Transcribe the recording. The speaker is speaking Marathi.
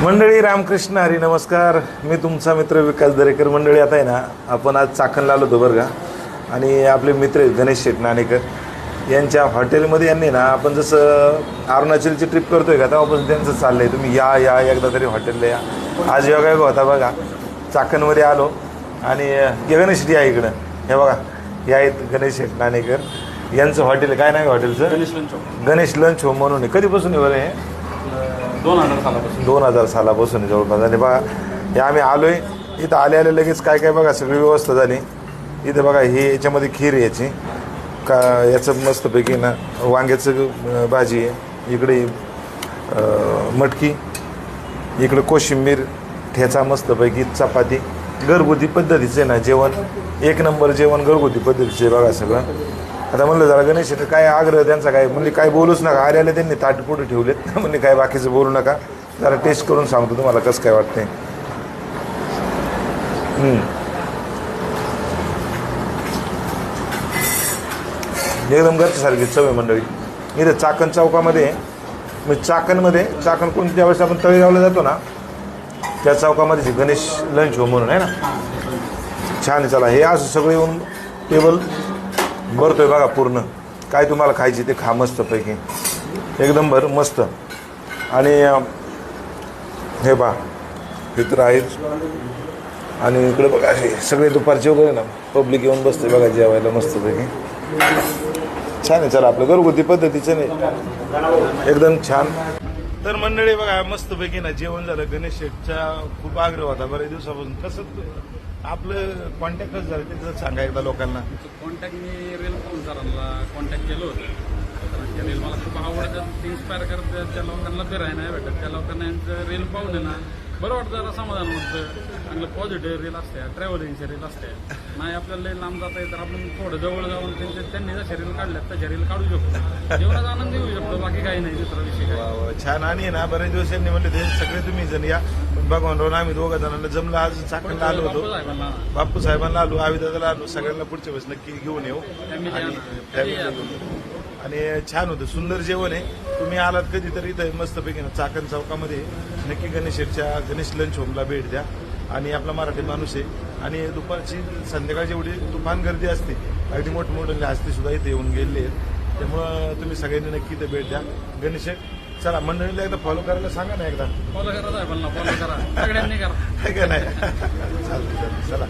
मंडळी रामकृष्ण हरी नमस्कार. मी तुमचा मित्र विकास दरेकर. मंडळी आता आहे ना, आपण आज चाकणला आलो होतो बरं का. आणि आपले मित्र आहेत गणेश शेठ नाणेकर यांच्या हॉटेलमध्ये. यांनी ना आपण जसं अरुणाचलची ट्रिप करतोय का तेव्हापासून त्यांचं चाललं आहे, तुम्ही या या एकदा तरी हॉटेलला या. आज योगा होता बघा, चाकणमध्ये आलो. आणि गणेश शेठ या इकडं, हे बघा हे आहेत गणेश शेठ नाणेकर यांचं हॉटेल. काय नाव आहे हॉटेलचं? Ganesh lunch home. Ganesh lunch home म्हणून आहे. कधीपासून आहे बरं हे? 2000 सालापासून. 2000 सालापासून जवळपास. आणि बघा हे आम्ही आलो आहे इथं. आले लगेच काय काय बघा सगळी व्यवस्था झाली इथं. बघा ही याच्यामध्ये खीर आहे याची का, याचं मस्तपैकी ना वांग्याचं भाजी आहे, इकडे मटकी, इकडे कोशिंबीर, ठेचा मस्तपैकी, चपाती. घरगुती पद्धतीचं आहे ना जेवण, एक नंबर जेवण घरगुती पद्धतीचं आहे बघा सगळं. आता म्हणलं जरा गणेश काय आग्रह त्यांचा काय, म्हणजे काय बोलूच नका. आले त्यांनी ताट पुढे ठेवलेत म्हणजे काय बाकीचं बोलू नका, जरा टेस्ट करून सांगतो तुम्हाला कसं काय वाटतंय. एकदम घरच्यासारखी चव आहे मंडळी. इथं चाकण चौकामध्ये, म्हणजे चाकण कोणत्या वेळेस आपण तळेगावला जातो ना त्या चौकामध्ये गणेश लंच होम म्हणून आहे ना. छान आहे. चला हे असं सगळे येऊन टेबल भरतोय बघा पूर्ण. काय तुम्हाला खायची ते खा मस्तपैकी, एकदम मस्त. आणि हे पहा हे तर आहेच. आणि इकडे बघा हे सगळे दुपारचे वगैरे ना पब्लिक येऊन बसते बघा जेवायला मस्तपैकी. छान आहे. चला आपलं घरगुती पद्धतीचं नाही, एकदम छान. तर मंडळी बघा मस्तपैकी ना जेवण झालं. गणेश शेठचा खूप आग्रह होता बऱ्याच दिवसापासून. कसं आपलं कॉन्टॅक्ट कसं झालं ते सांगा एकदा लोकांना. कॉन्टॅक्ट मी रेल सरांना कॉन्टॅक्ट केलं होतं. कारण त्या रेल मला खूप आवडतं, ते इन्स्पायर करतं. त्या लोकांना फिरायला नाही भेटत, त्या लोकांना यांचं रेल पाहून ना बरं वाटतं, जरा समाधान वाटतं. चांगलं पॉझिटिव्ह रेल असते, ट्रॅव्हलिंगचे रेल असते. नाही आपल्याला लांब जाता येत तर आपण थोडं जवळ जाऊन त्यांनी जशा रेल काढल्यात तशा रेल काढू शकतो. जेवणाचा आनंद घेऊ शकतो, बाकी काही नाही दुसरा विषय काय. छान. आणि ना बरेच दिवस यांनी म्हणले ते सगळे तुम्ही जण या. भगवान राव आम्ही दोघं जणांना जमलं. आज चाकणला आलो होतो, बापू साहेबांना आलो, आविदादाला आलो. सगळ्यांना पुढच्या वेळेस नक्की घेऊन येऊ. आणि छान होतं, सुंदर जेवण आहे. तुम्ही आलात कधीतरी इथं मस्तपैकी ना चाकण चौकामध्ये नक्की गणेशच्या गणेश लंच होमला भेट द्या. आणि आपला मराठी माणूस आहे. आणि दुपारची संध्याकाळची एवढी तुफान गर्दी असते, अगदी मोठमोठे हस्ती सुद्धा इथे येऊन गेलेले आहेत. त्यामुळं तुम्ही सगळ्यांनी नक्की इथं भेट द्या. गणेश चला मंडळीला एकदा फॉलो करायला सांगा ना, एकदा फॉलो करा, फॉलो करा, सगळ्यांनी करा. काय नाही चालतं चला.